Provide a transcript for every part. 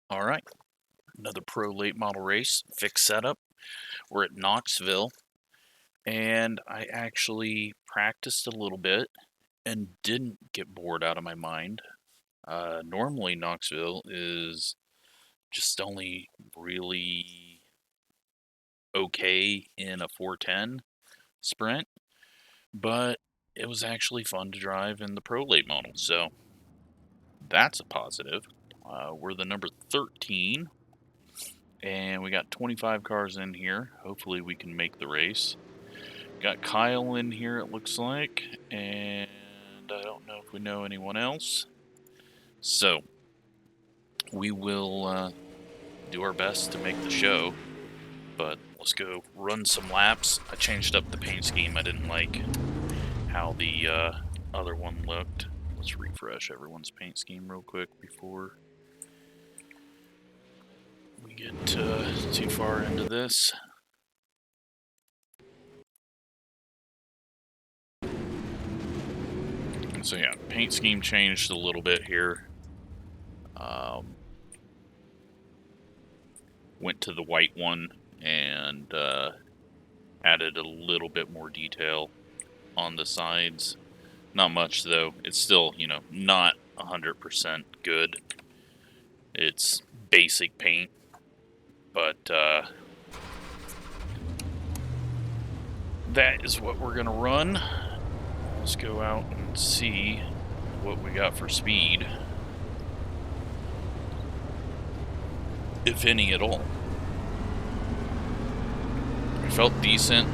All right, another pro late model race, fixed setup. We're at Knoxville, and I actually practiced a little bit and didn't get bored out of my mind. Normally, Knoxville is just only really okay in a 410 sprint, but it was actually fun to drive in the pro late model, so that's a positive. We're the number 13. And we got 25 cars in here. Hopefully we can make the race. Got Kyle in here, it looks like. And I don't know if we know anyone else. So, we will do our best to make the show. But let's go run some laps. I changed up the paint scheme. I didn't like how the other one looked. Let's refresh everyone's paint scheme real quick before we get too far into this. So yeah, paint scheme changed a little bit here. Went to the white one and added a little bit more detail on the sides. Not much though. It's still, not 100% good. It's basic paint, but that is what we're gonna run. Let's go out and see what we got for speed, if any at all. It felt decent,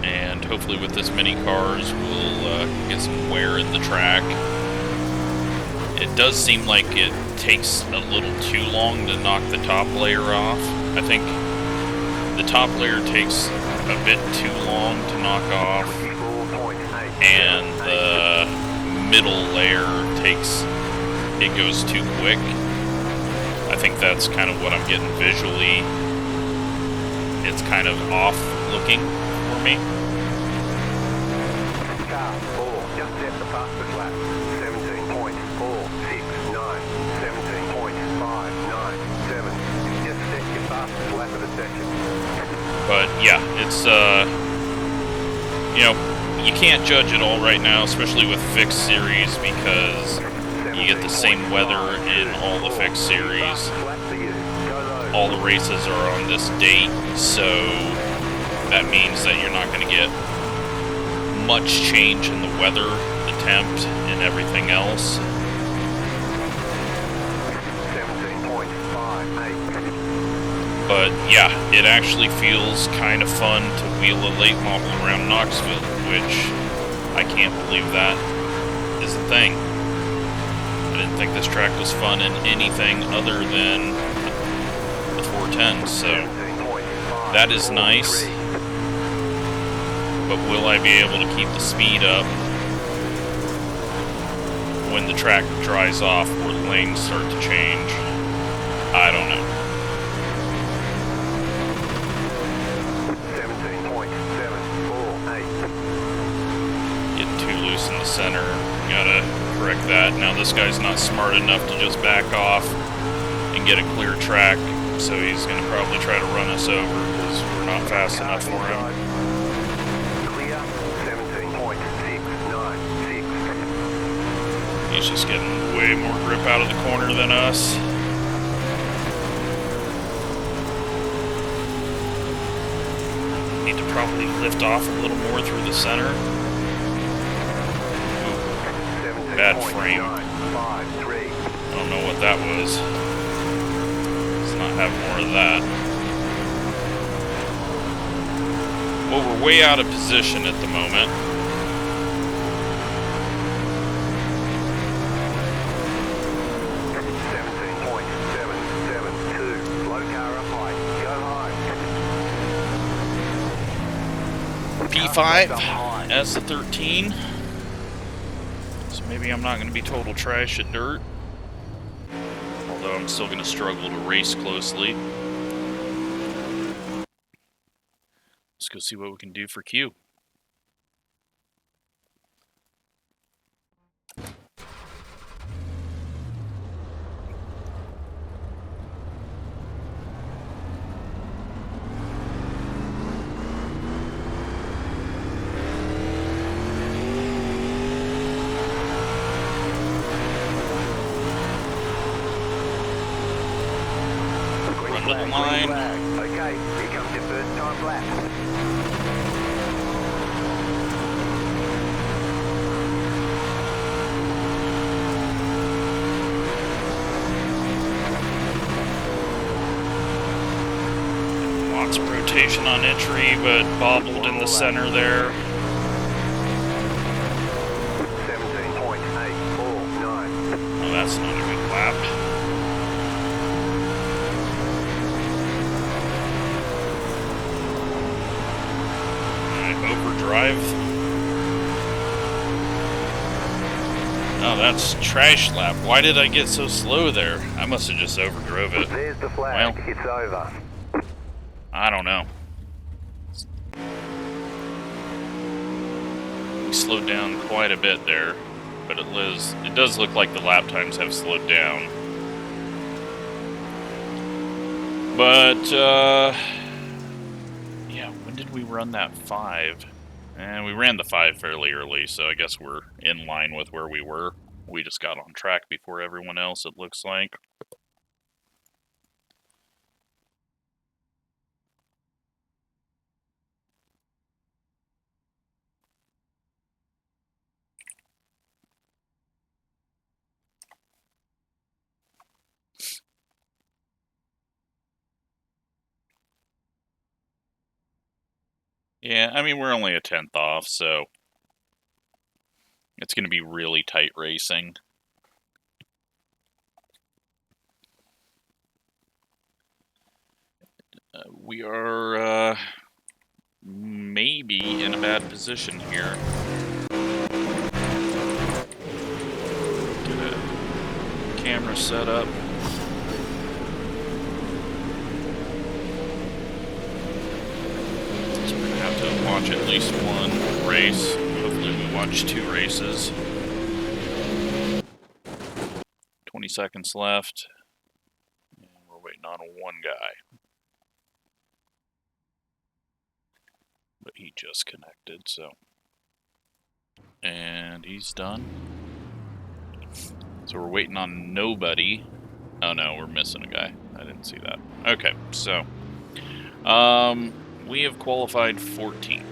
and hopefully with this many cars we'll get some wear in the track. It does seem like it takes a little too long to knock the top layer off. I think the top layer takes a bit too long to knock off, and the middle layer goes too quick. I think that's kind of what I'm getting visually. It's kind of off looking for me. Car 4, just set the fastest lap. 17.469, 17.597. Just set your fastest lap of the session. But yeah, it's you can't judge it all right now, especially with fixed series, because you get the same weather in all the fixed series. All the races are on this date, so that means that you're not going to get much change in the weather, the temp, and everything else. 17.58. But yeah, it actually feels kind of fun to wheel a late model around Knoxville, which I can't believe that is a thing. I didn't think this track was fun in anything other than the 410, so that is nice. But will I be able to keep the speed up when the track dries off or the lanes start to change? I don't know. 17.748. Getting too loose in the center. Gotta correct that. Now this guy's not smart enough to just back off and get a clear track, so he's going to probably try to run us over because we're not fast enough for him. Clear 17.696. He's just getting way more grip out of the corner than us. Need to probably lift off a little more through the center. Bad frame. I don't know what that was. Let's not have more of that. Well, we're way out of position at the moment. P5 as the 13. So maybe I'm not going to be total trash at dirt. Although I'm still going to struggle to race closely. Let's go see what we can do for Q. into the line. Okay, here comes your first time lap. Lots of rotation on entry, but bobbled in the center there. 17.849. Oh, that's not a good lap. Overdrive. Oh, that's trash lap. Why did I get so slow there? I must have just overdrove it. There's the flag. Well, It's over. I don't know. We slowed down quite a bit there, but it does look like the lap times have slowed down. But, yeah, when did we run that 5? And we ran the 5 fairly early, so I guess we're in line with where we were. We just got on track before everyone else, it looks like. Yeah, I mean, we're only a 10th off, so it's going to be really tight racing. We are maybe in a bad position here. Get a camera set up. So we're going to have to watch at least one race. Hopefully we watch 2 races. 20 seconds left. And we're waiting on one guy. But he just connected, so. And he's done. So we're waiting on nobody. Oh no, we're missing a guy. I didn't see that. Okay, so. We have qualified 14th.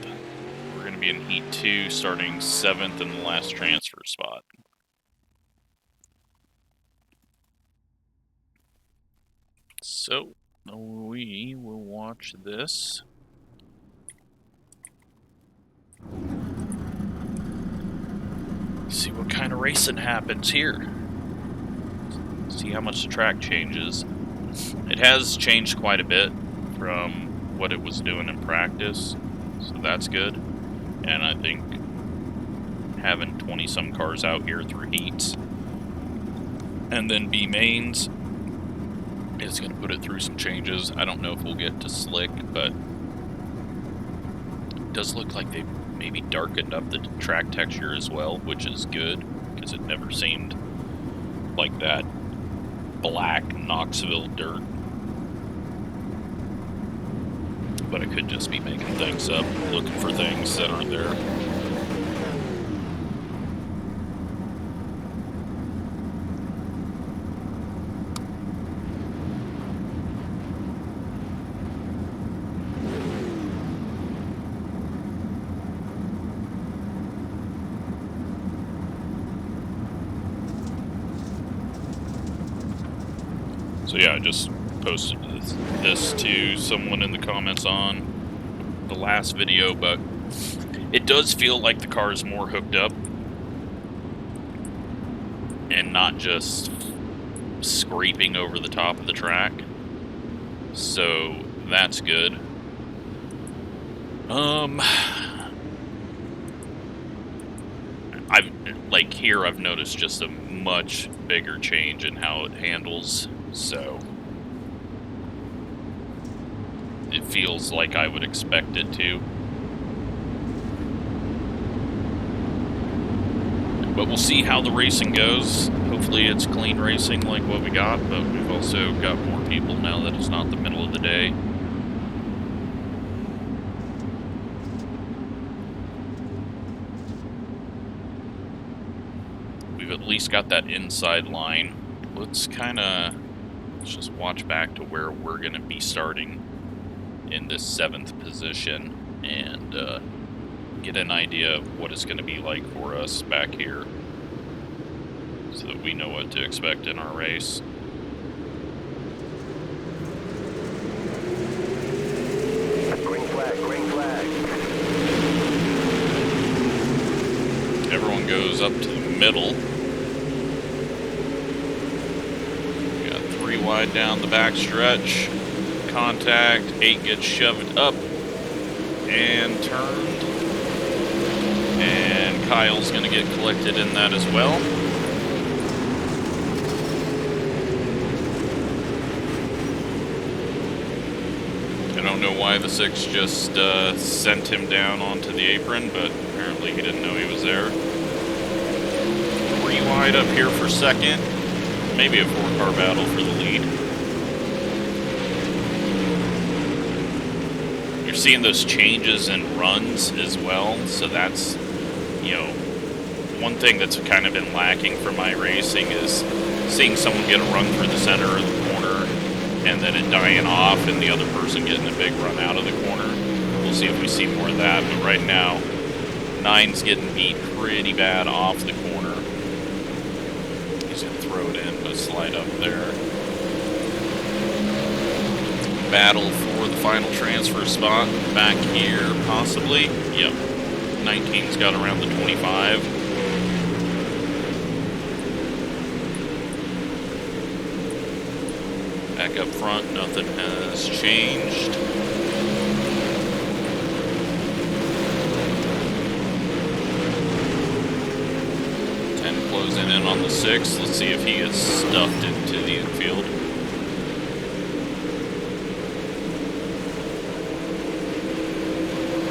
We're going to be in Heat 2, starting 7th in the last transfer spot. So, we will watch this. See what kind of racing happens here. See how much the track changes. It has changed quite a bit from what it was doing in practice, so that's good. And I think having 20-some cars out here through heats and then B mains is going to put it through some changes. I don't know if we'll get to slick, but it does look like they maybe darkened up the track texture as well, which is good, because it never seemed like that black Knoxville dirt. But I could just be making things up, looking for things that aren't there. So yeah, I just posted this to someone in the comments on the last video, but it does feel like the car is more hooked up and not just scraping over the top of the track. So that's good. I've noticed just a much bigger change in how it handles, so it feels like I would expect it to. But we'll see how the racing goes. Hopefully it's clean racing like what we got, but we've also got more people now that it's not the middle of the day. We've at least got that inside line. Let's kind of let's just watch back to where we're going to be starting in this 7th position and get an idea of what it's going to be like for us back here so that we know what to expect in our race. Green flag, green flag. Everyone goes up to the middle. We got 3 wide down the back stretch. Contact, 8 gets shoved up and turned. And Kyle's going to get collected in that as well. I don't know why the 6 just sent him down onto the apron, but apparently he didn't know he was there. 3 wide up here for 2nd. Maybe a 4-car battle for the lead. You're seeing those changes in runs as well, so that's, you know, one thing that's kind of been lacking from iRacing is seeing someone get a run through the center of the corner and then it dying off and the other person getting a big run out of the corner. We'll see if we see more of that, but right now 9's getting beat pretty bad off the corner. He's going to throw it in, but slide up there. Battle for the final transfer spot back here, possibly. Yep. 19's got around the 25. Back up front, nothing has changed. 10 closing in on the 6. Let's see if he gets stuffed into the infield.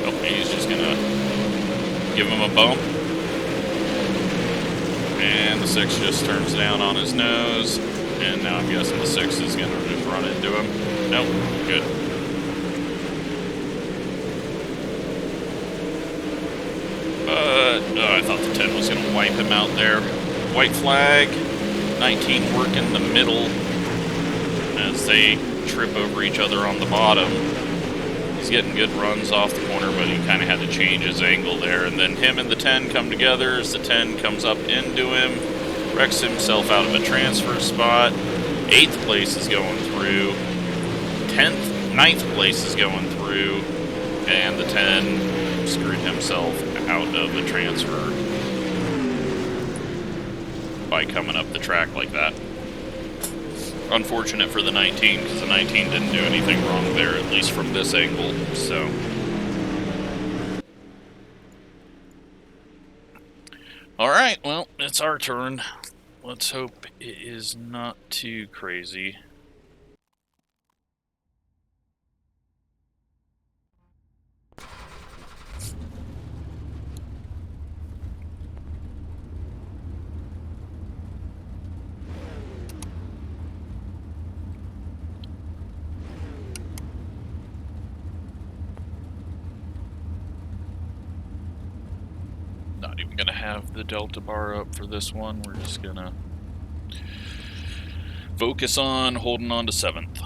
Oh, he's just gonna give him a bump. And the 6 just turns down on his nose. And now I'm guessing the 6 is going to just run into him. Nope, good. But I thought the 10 was going to wipe him out there. White flag, 19 working the middle as they trip over each other on the bottom. He's getting good runs off the corner, but he kind of had to change his angle there. And then him and the 10 come together as the 10 comes up into him. Wrecks himself out of a transfer spot. 8th place is going through. 9th place is going through. And the 10 screwed himself out of a transfer by coming up the track like that. Unfortunate for the 19, because the 19 didn't do anything wrong there, at least from this angle, so. Alright, well, it's our turn. Let's hope it is not too crazy. Not even gonna have the delta bar up for this one. We're just gonna focus on holding on to 7th.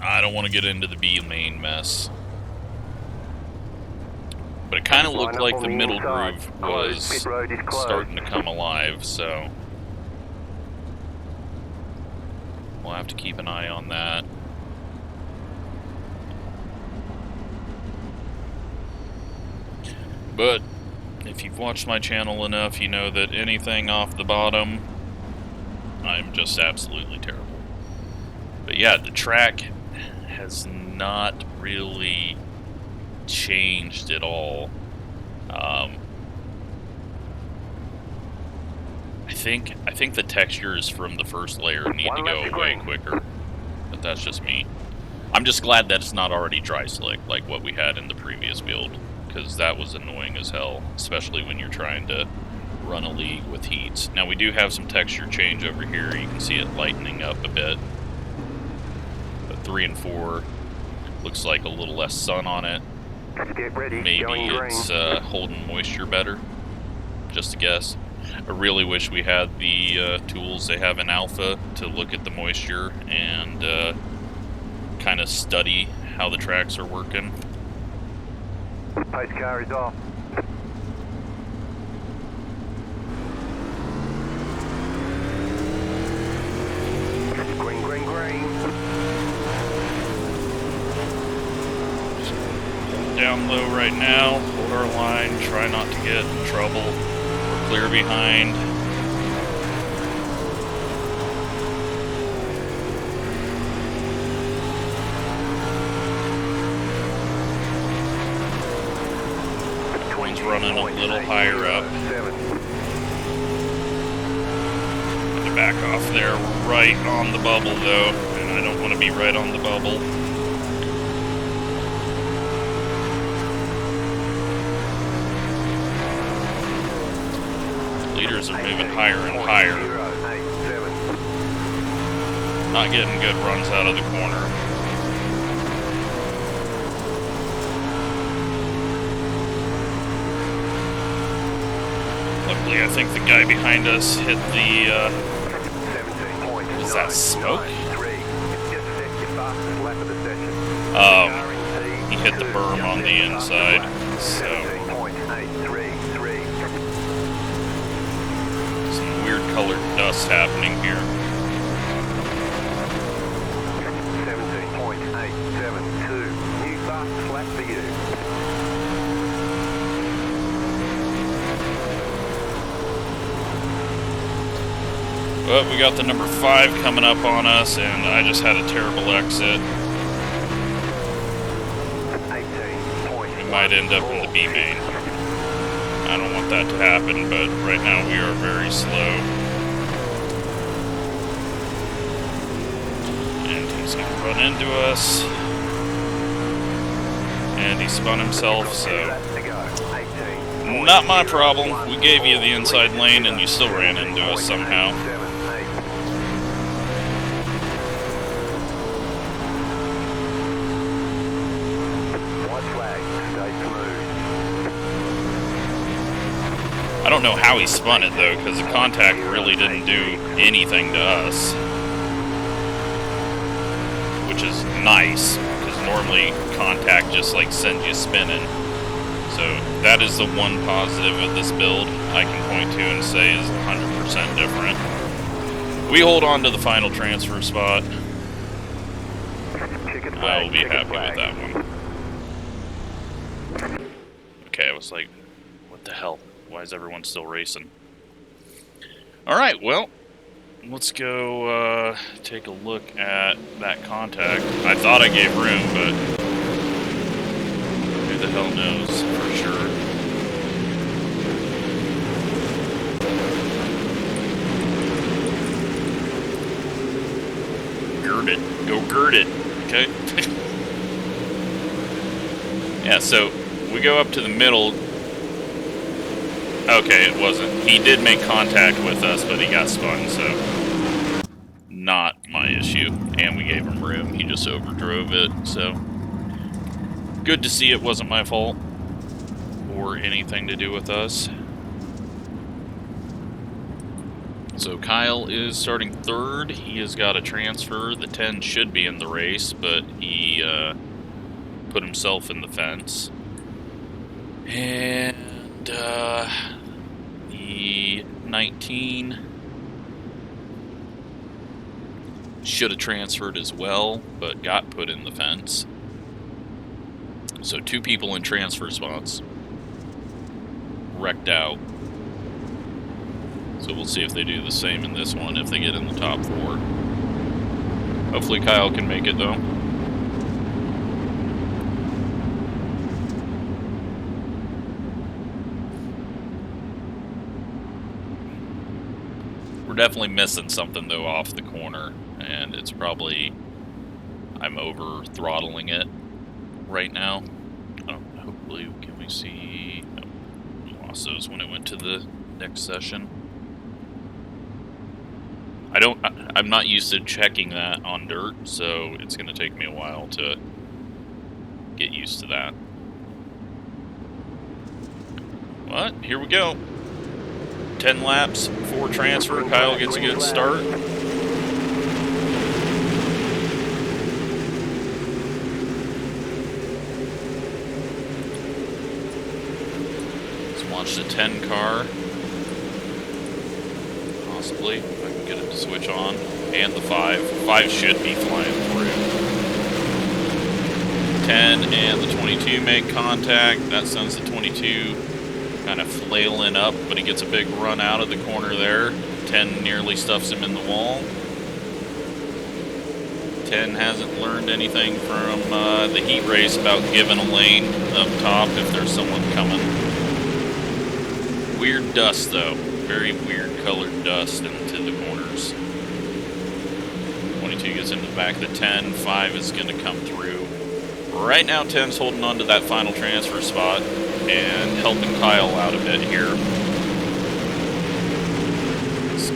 I don't want to get into the B lane mess. But it kind of looked like the middle groove was starting to come alive, so we'll have to keep an eye on that. But if you've watched my channel enough, you know that anything off the bottom, I'm just absolutely terrible. But yeah, the track has not really changed at all. I think the textures from the first layer need to go away quicker, but that's just me. I'm just glad that it's not already dry slick like what we had in the previous build, because that was annoying as hell, especially when you're trying to run a league with heats. Now we do have some texture change over here. You can see it lightening up a bit. But 3 and 4 looks like a little less sun on it. Get ready. Maybe it's holding moisture better. Just a guess. I really wish we had the tools they have in Alpha to look at the moisture and kind of study how the tracks are working. Pace car is off. Green, green, green. Down low right now, hold our line, try not to get in trouble. We're clear behind. One's running a little higher up. Have to back off there. We're right on the bubble though, and I don't want to be right on the bubble. Leaders are moving higher and higher. Not getting good runs out of the corner. Luckily, I think the guy behind us hit the, is that smoke? He hit the berm on the inside, so. Weird colored dust happening here. 17.872. New fast flat for you. Well, we got the number 5 coming up on us, and I just had a terrible exit. We might end up in the B main. I don't want that to happen, but right now we are very slow. And he's going to run into us. And he spun himself, so not my problem. We gave you the inside lane and you still ran into us somehow. I don't know how he spun it though, because the contact really didn't do anything to us. Which is nice, because normally contact just like sends you spinning. So that is the one positive of this build I can point to and say is 100% different. We hold on to the final transfer spot. I will be happy with that one. Okay, I was like, what the hell? Why is everyone still racing? Alright, well, let's go take a look at that contact. I thought I gave room, but who the hell knows for sure. Gird it. Go gird it. Okay? Yeah, so we go up to the middle. Okay, it wasn't. He did make contact with us, but he got spun, so not my issue. And we gave him room. He just overdrove it, so good to see it wasn't my fault or anything to do with us. So Kyle is starting third. He has got a transfer. The 10 should be in the race, but he put himself in the fence. And the 19 should have transferred as well, but got put in the fence. So 2 people in transfer spots wrecked out. So we'll see if they do the same in this one, if they get in the top 4. Hopefully Kyle can make it though. We're definitely missing something though off the corner, and it's probably I'm over throttling it right now. Oh, hopefully, can we see? No, we lost those when it went to the next session. I'm not used to checking that on dirt, so it's going to take me a while to get used to that. But here we go. 10 laps, 4 transfer. Kyle gets a good start. Let's watch the 10 car. Possibly, if I can get it to switch on. And the 5. 5 should be flying through. 10 and the 22 make contact. That sends the 22 kind of flailing up, but he gets a big run out of the corner there. 10 nearly stuffs him in the wall. 10 hasn't learned anything from the heat race about giving a lane up top if there's someone coming. Weird dust though. Very weird colored dust into the corners. 22 gets into the back of the 10. 5 is going to come through. Right now 10's holding on to that final transfer spot and helping Kyle out a bit here.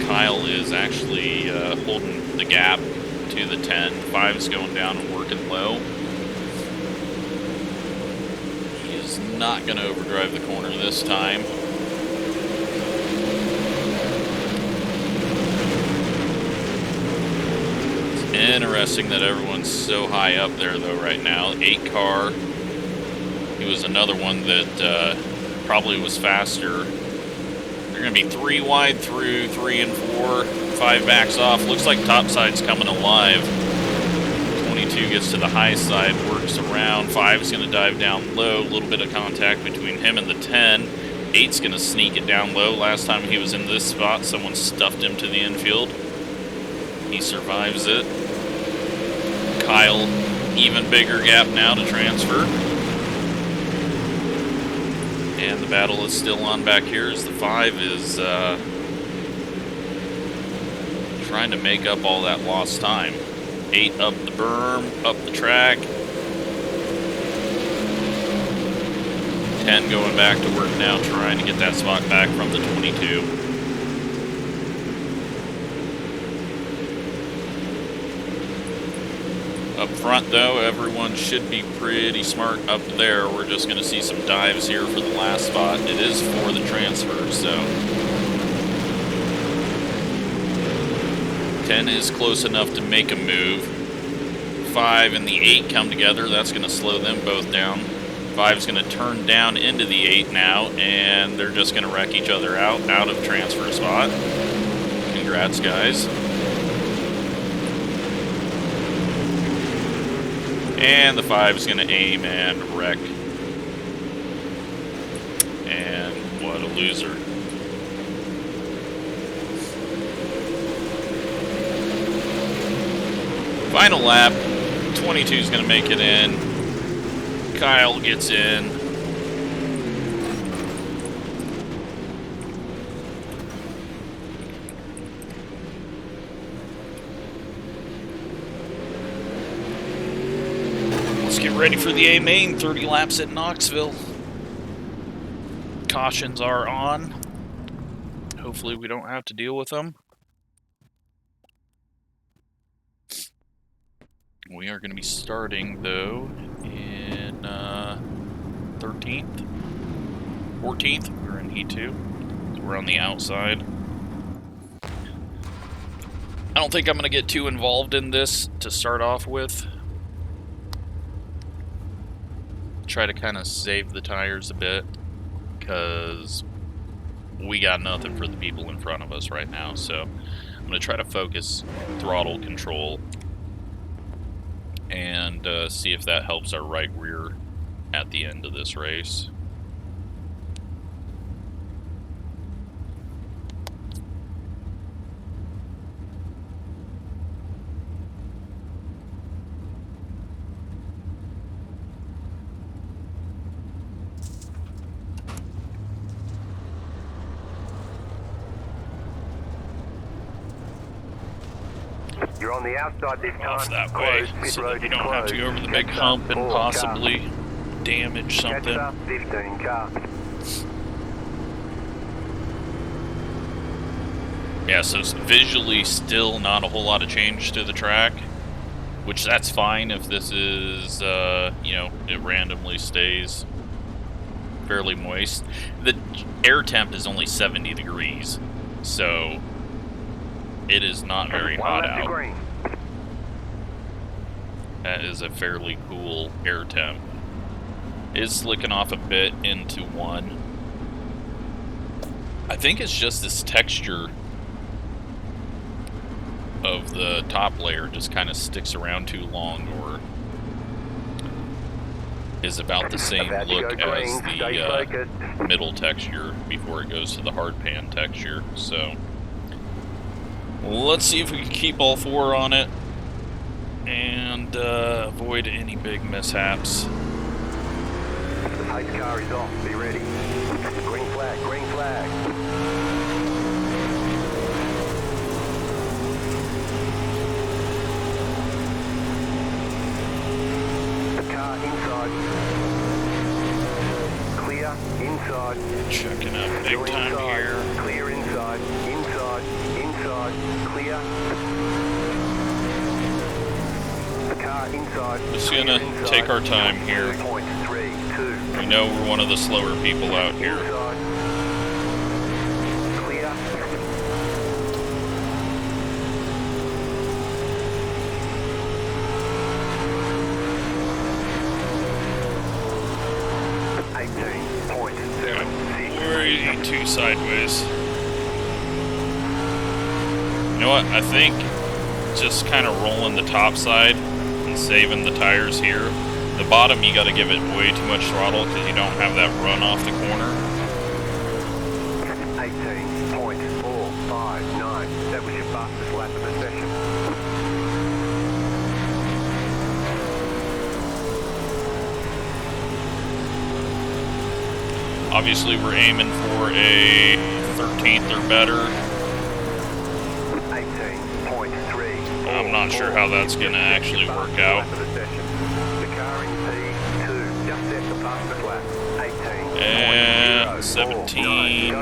Kyle is actually holding the gap to the 10. 5 is going down and working low. He is not going to overdrive the corner this time. It's interesting that everyone's so high up there though right now. 8 car. He was another one that probably was faster. They're going to be 3 wide through, 3 and 4. 5 backs off. Looks like topside's coming alive. 22 gets to the high side, works around. 5 is going to dive down low. A little bit of contact between him and the 10. 8's going to sneak it down low. Last time he was in this spot, someone stuffed him to the infield. He survives it. Kyle, even bigger gap now to transfer. And the battle is still on back here as the 5 is trying to make up all that lost time. 8 up the berm, up the track. 10 going back to work now, trying to get that spot back from the 22. Up front, though, everyone should be pretty smart up there. We're just going to see some dives here for the last spot. It is for the transfer, so 10 is close enough to make a move. 5 and the 8 come together. That's going to slow them both down. 5 is going to turn down into the 8 now, and they're just going to wreck each other out of transfer spot. Congrats, guys. And the 5 is going to aim and wreck. And what a loser. Final lap. 22 is going to make it in. Kyle gets in. Get ready for the A main, 30 laps at Knoxville. Cautions are on. Hopefully we don't have to deal with them. We are going to be starting, though, in 13th, 14th. We're in Heat 2. So we're on the outside. I don't think I'm going to get too involved in this to start off with. Try to kind of save the tires a bit because we got nothing for the people in front of us right now, so I'm going to try to focus throttle control and see if that helps our right rear at the end of this race. You're on the outside this time. Off that way, so that you don't have to go over the big hump and possibly damage something. 15 car. Yeah, so visually still not a whole lot of change to the track, which that's fine if this is, you know, it randomly stays fairly moist. The air temp is only 70 degrees, so it is not very hot out. Green. That is a fairly cool air temp. It's slicking off a bit into 1. I think it's just this texture of the top layer just kind of sticks around too long, or is about the same look as the middle texture before it goes to the hard pan texture. So let's see if we can keep all 4 on it and avoid any big mishaps. The pace car is off. Be ready. Green flag. Green flag. Inside. Clear inside. Checking out big time inside. here. Clear inside. Inside. Inside. Clear. The car inside. Just gonna take our time here. 0.32. We know we're one of the slower people out here. Inside. Clear. We're 82 sideways. You know what? I think just kind of rolling the top side and saving the tires here. The bottom, you got to give it way too much throttle because you don't have that run off the corner. 18.459. That was your fastest lap of the session. Obviously, we're aiming for a 13th or better. 18.3. I'm not sure how that's going to actually work out. The car in P2 just set the fastest lap. 18. And 17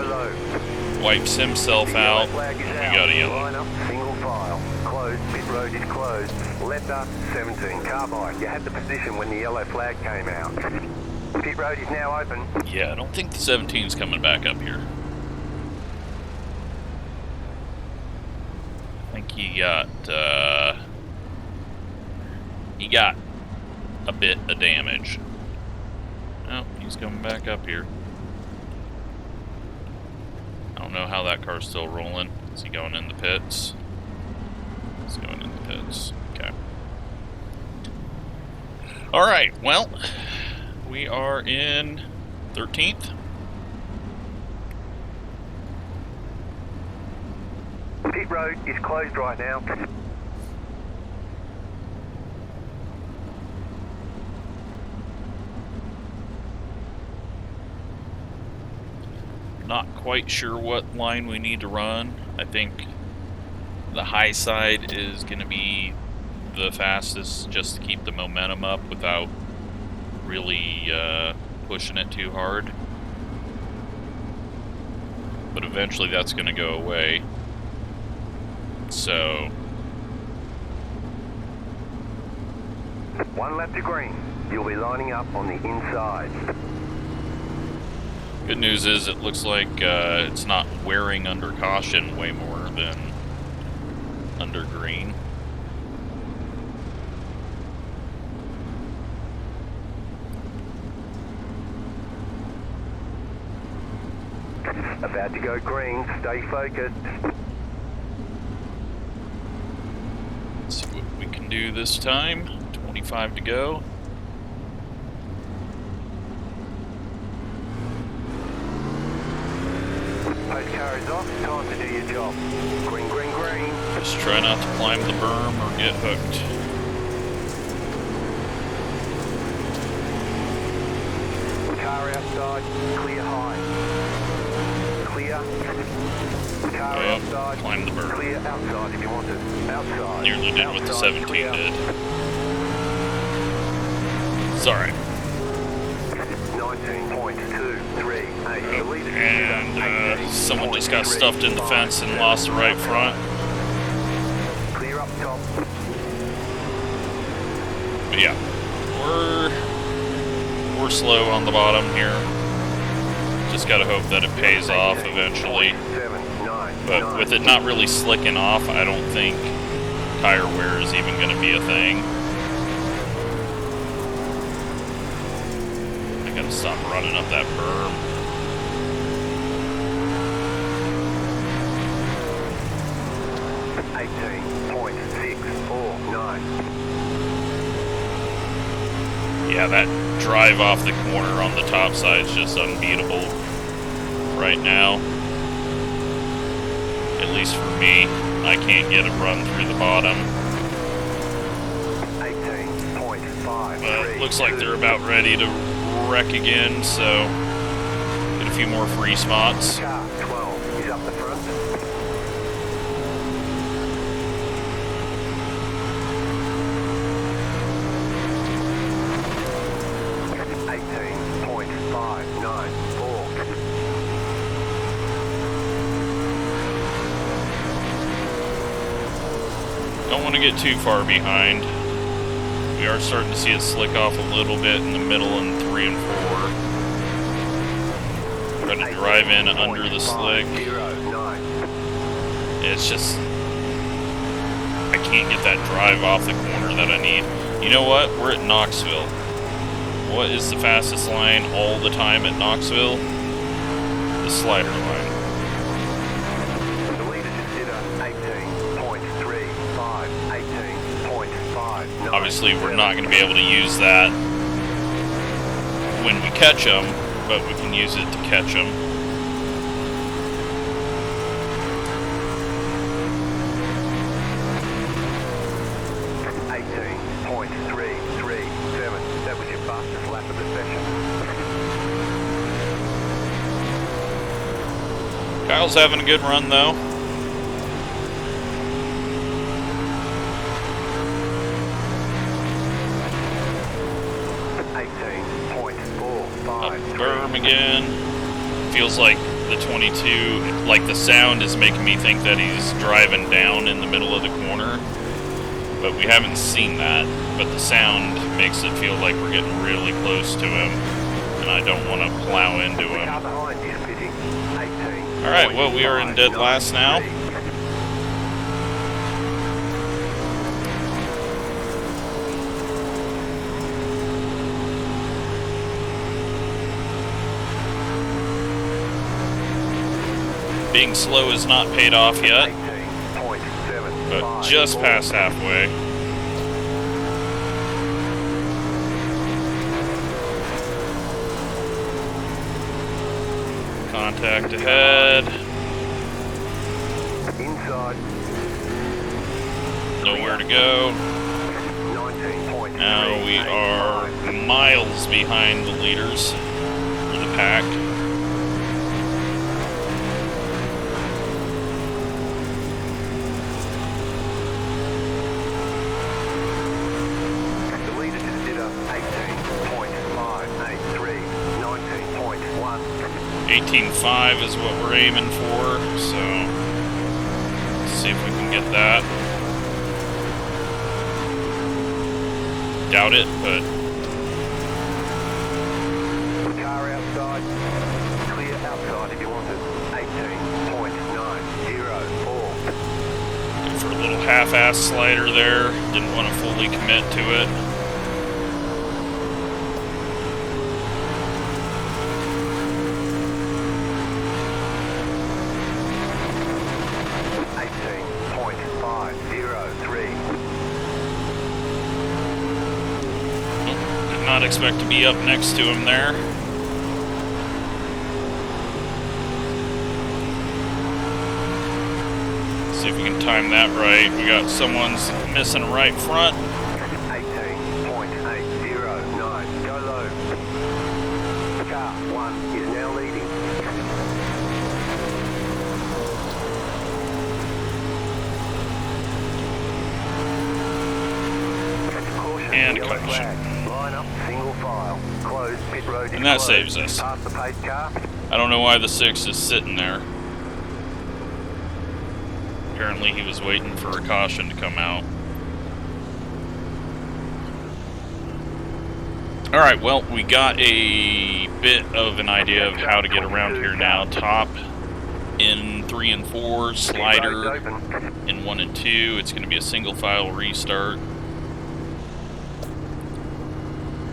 wipes himself out. We got a yellow. Line up, single file. Closed. Pit road is closed. Letter 17. Carbide. You had the position when the yellow flag came out. Pit road is now open. Yeah, I don't think the 17's coming back up here. I think he got a bit of damage. Oh, he's coming back up here. I don't know how that car's still rolling. Is he going in the pits? He's going in the pits. Okay. Alright, well, we are in 13th. Pit road is closed right now. Not quite sure what line we need to run. I think the high side is going to be the fastest just to keep the momentum up without really pushing it too hard. But eventually that's going to go away. So 1 lap to green. You'll be lining up on the inside. good news is it looks like it's not wearing under caution way more than under green. About to go green, stay focused. Let's see what we can do this time. 25 to go. Post car is off, time to do your job. Green, green, green. Just try not to climb the berm or get hooked. Car outside, clear high. Clear. Car outside, climb the berm. clear outside if you want it. Outside. Nearly did what the 17 clear. did. It's alright. 19.238. And someone just got stuffed in the fence and lost the right front. Clear up top. But yeah, we're slow on the bottom here. Just gotta hope that it pays off eventually. But with it not really slicking off, I don't think tire wear is even gonna be a thing. I gotta stop running up that berm. Yeah, that drive off the corner on the top side is just unbeatable right now. At least for me, I can't get a run through the bottom. But it looks like they're about ready to wreck again, so get a few more free spots. Car 12 is up the front. 18.594. Don't want to get too far behind. We are starting to see it slick off a little bit in the middle in 3 and 4. Trying to drive in under the slick. It's just, I can't get that drive off the corner that I need. You know what? We're at Knoxville. What is the fastest line all the time at Knoxville? The slider line. Obviously, we're not going to be able to use that when we catch them, but we can use it to catch them. That was your fastest lap of the session. Kyle's having a good run, though. Up berm again. Feels like the 22, like the sound is making me think that he's driving down in the middle of the corner. But we haven't seen that. But the sound makes it feel like we're getting really close to him. And I don't want to plow into him. Alright, well, we are in dead last now. Being slow is not paid off yet, but just past halfway. Contact ahead. Nowhere to go. Now we are miles behind the leaders for the pack. The leader just did a 18.583, 19.1. 18.5 is what we're aiming for, so let's see if we can get that. Doubt it, but Car outside, clear outside if you want it. 18.904. for a little half-ass slider there. Didn't want to fully commit to it. Not expect to be up next to him there. See if we can time that right. We got someone's missing right front. 18.809. Go low. Car 1 is now leading. Caution, And yellow caution. flag. Line up, single file. Closed, pit road is And that closed. saves us. Pass the pace car. I don't know why the 6 is sitting there. Apparently he was waiting for a caution to come out. Alright, well, we got a bit of an idea of how to get around here now. Top in 3 and 4, slider in 1 and 2. It's going to be a single file restart.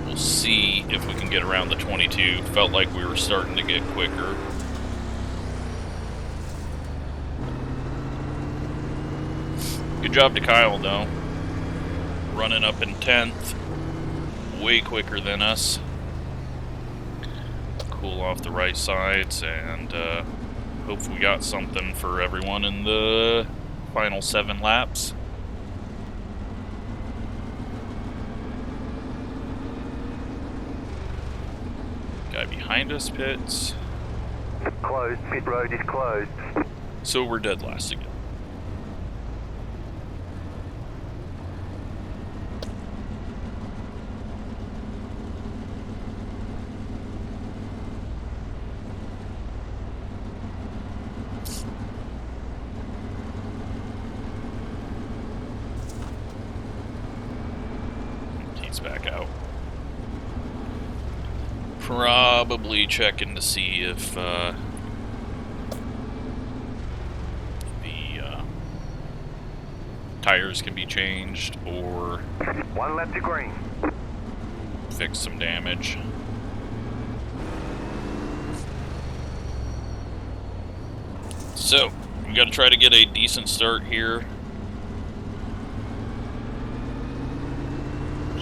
We'll see if we can get around the 22. Felt like we were starting to get quicker. Good job to Kyle, though. Running up in 10th. Way quicker than us. Cool off the right sides, and hope we got something for everyone in the final 7 laps. Guy behind us pits. Closed. Pit road is closed. So we're dead last again. Back out. Probably checking to see if the tires can be changed or 1 lap to green. Fix some damage. So we got to try to get a decent start here.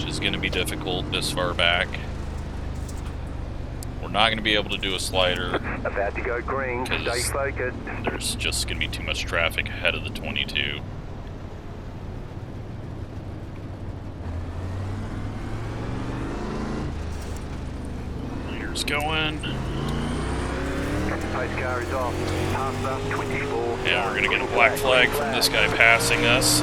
Is going to be difficult this far back. We're not going to be able to do a slider. About to go green. Stay focused. There's just going to be too much traffic ahead of the 22. Here's going. Pace car is off. Past up 24. Yeah, we're going to get a black flag from this guy passing us.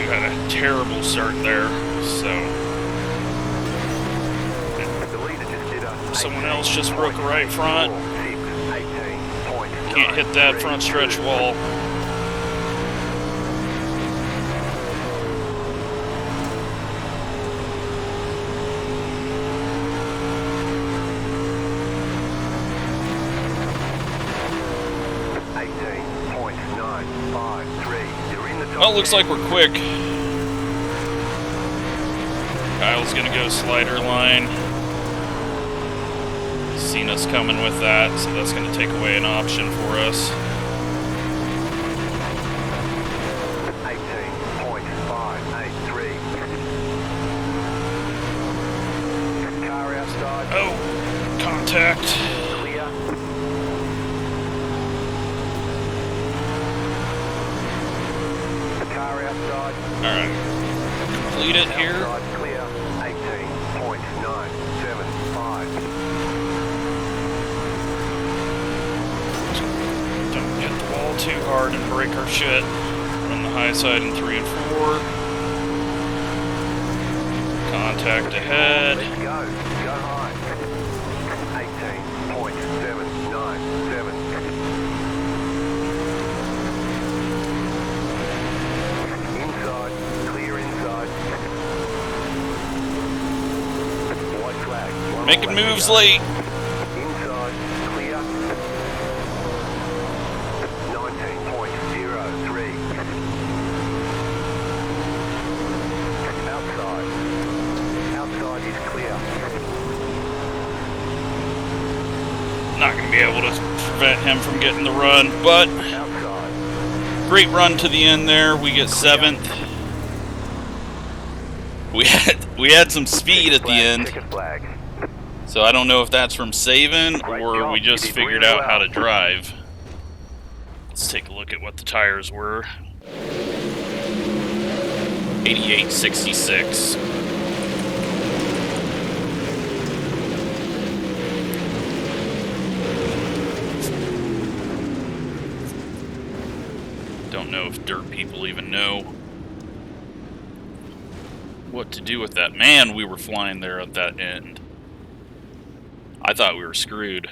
Had a terrible start there, so someone else just broke a right front. Can't hit that front stretch wall. Well, looks like we're quick. Kyle's gonna go slider line. Seen us coming with that, so that's gonna take away an option for us. 18.583. Car outside. Oh, contact. Alright, complete it here. Clear, 18.975. Don't hit the wall too hard and break our shit. Run the high side in 3 and 4. Contact ahead. Let's go high. 18.797. Making moves late. Inside, clear. 19.03. Outside. Outside is clear. Not going to be able to prevent him from getting the run, but Outside. Great run to the end there. We get 7th. We had some speed at the end. So I don't know if that's from saving or we just figured out how to drive. Let's take a look at what the tires were. 88.66. Don't know if dirt people even know what to do with that. Man, we were flying there at that end. I thought we were screwed.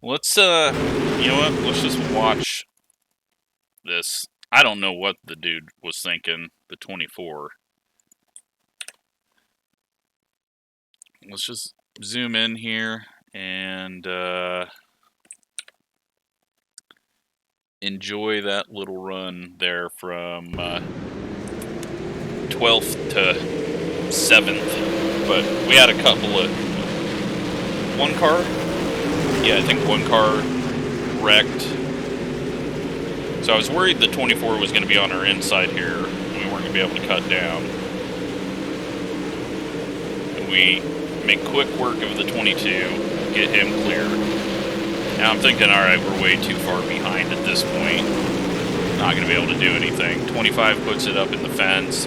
Let's, you know what? Let's just watch this. I don't know what the dude was thinking, the 24. Let's just zoom in here and enjoy that little run there from 12th to 7th. But we had a couple of... One car? Yeah, I think one car wrecked. So I was worried the 24 was going to be on our inside here, and we weren't going to be able to cut down. And we make quick work of the 22, get him clear. Now I'm thinking, alright, we're way too far behind at this point. Not going to be able to do anything. 25 puts it up in the fence,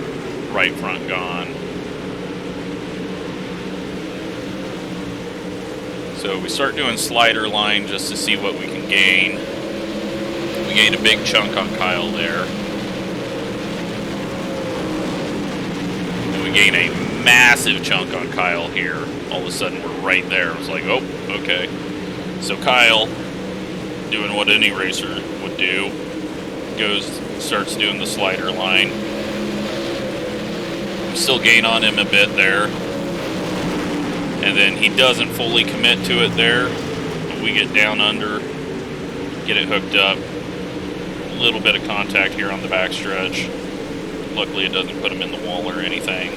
right front gone. So we start doing slider line just to see what we can gain. We gained a big chunk on Kyle there. And we gain a massive chunk on Kyle here. All of a sudden we're right there. I was like, oh, okay. So Kyle, doing what any racer would do, starts doing the slider line. We still gain on him a bit there. And then he doesn't fully commit to it there. We get down under, get it hooked up. A little bit of contact here on the backstretch. Luckily it doesn't put him in the wall or anything.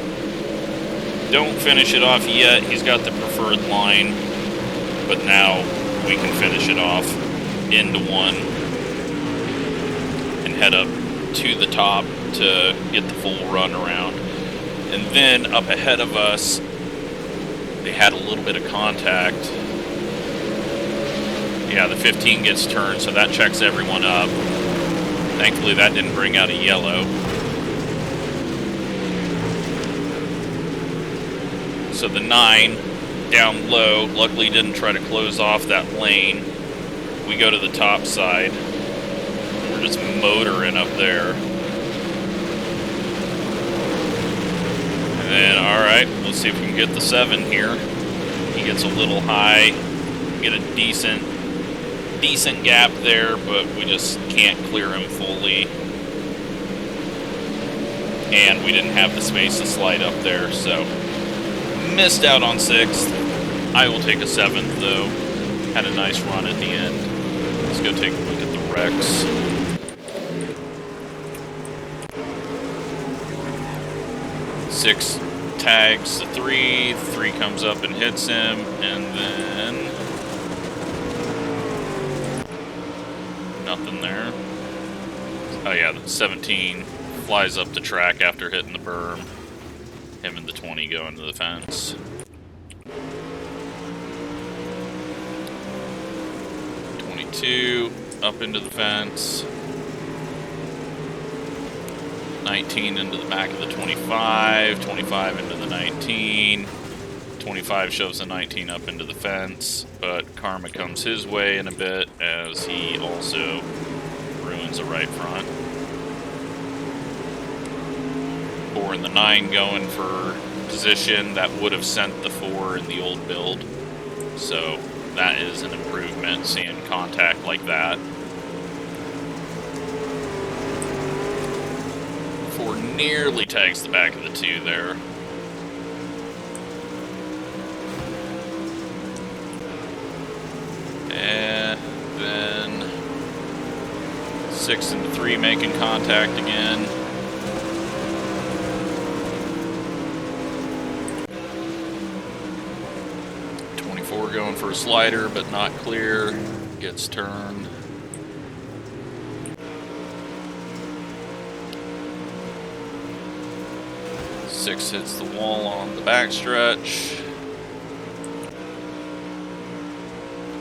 Don't finish it off yet. He's got the preferred line. But now we can finish it off into one. And head up to the top to get the full run around. And then up ahead of us, they had a little bit of contact. Yeah, the 15 gets turned, so that checks everyone up. Thankfully, that didn't bring out a yellow. So the 9, down low, luckily didn't try to close off that lane. We go to the top side. We're just motoring up there. And then, alright, let's see if we can get the 7 here. He gets a little high. Get a decent gap there, but we just can't clear him fully. And we didn't have the space to slide up there, so missed out on 6th. I will take a 7th, though. Had a nice run at the end. Let's go take a look at the wrecks. Six tags the 3, 3 comes up and hits him, and then nothing there. Oh yeah, the 17 flies up the track after hitting the berm. Him and the 20 go into the fence. Up into the fence. 19 into the back of the 25. 25 into the 19. 25 shoves the 19 up into the fence, but karma comes his way in a bit as he also ruins the right front. 4 and the 9 going for position. That would have sent the 4 in the old build, so that is an improvement, seeing contact like that. 4 nearly tags the back of the 2 there. And then 6 and 3 making contact again. Going for a slider, but not clear. Gets turned. Six hits the wall on the backstretch.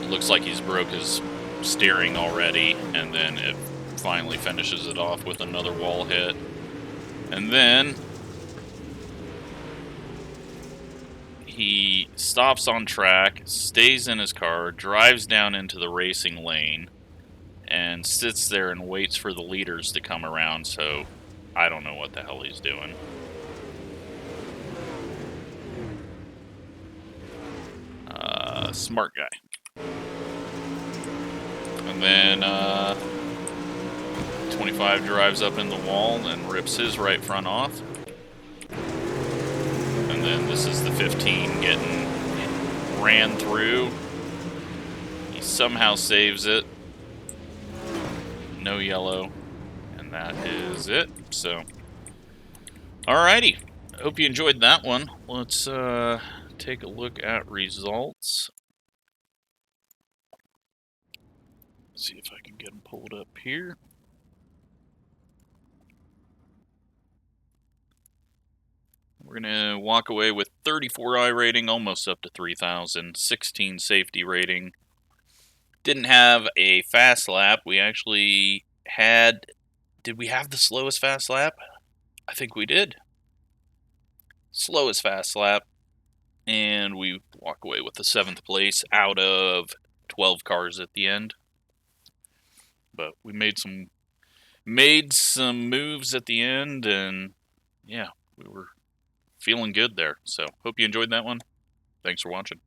Looks like he's broke his steering already, and then it finally finishes it off with another wall hit. And then he stops on track, stays in his car, drives down into the racing lane, and sits there and waits for the leaders to come around. So I don't know what the hell he's doing. Smart guy. And then 25 drives up in the wall and rips his right front off. And then this is the 15 getting ran through. He somehow saves it. No yellow. And that is it. So, alrighty. Hope you enjoyed that one. Let's take a look at results. See if I can get them pulled up here. We're going to walk away with 34 iRating, almost up to 3,000, 16 safety rating. Didn't have a fast lap. We actually had... Did we have the slowest fast lap? I think we did. Slowest fast lap. And we walk away with the 7th place out of 12 cars at the end. But we made some moves at the end, and yeah, we were feeling good there. So hope you enjoyed that one. Thanks for watching.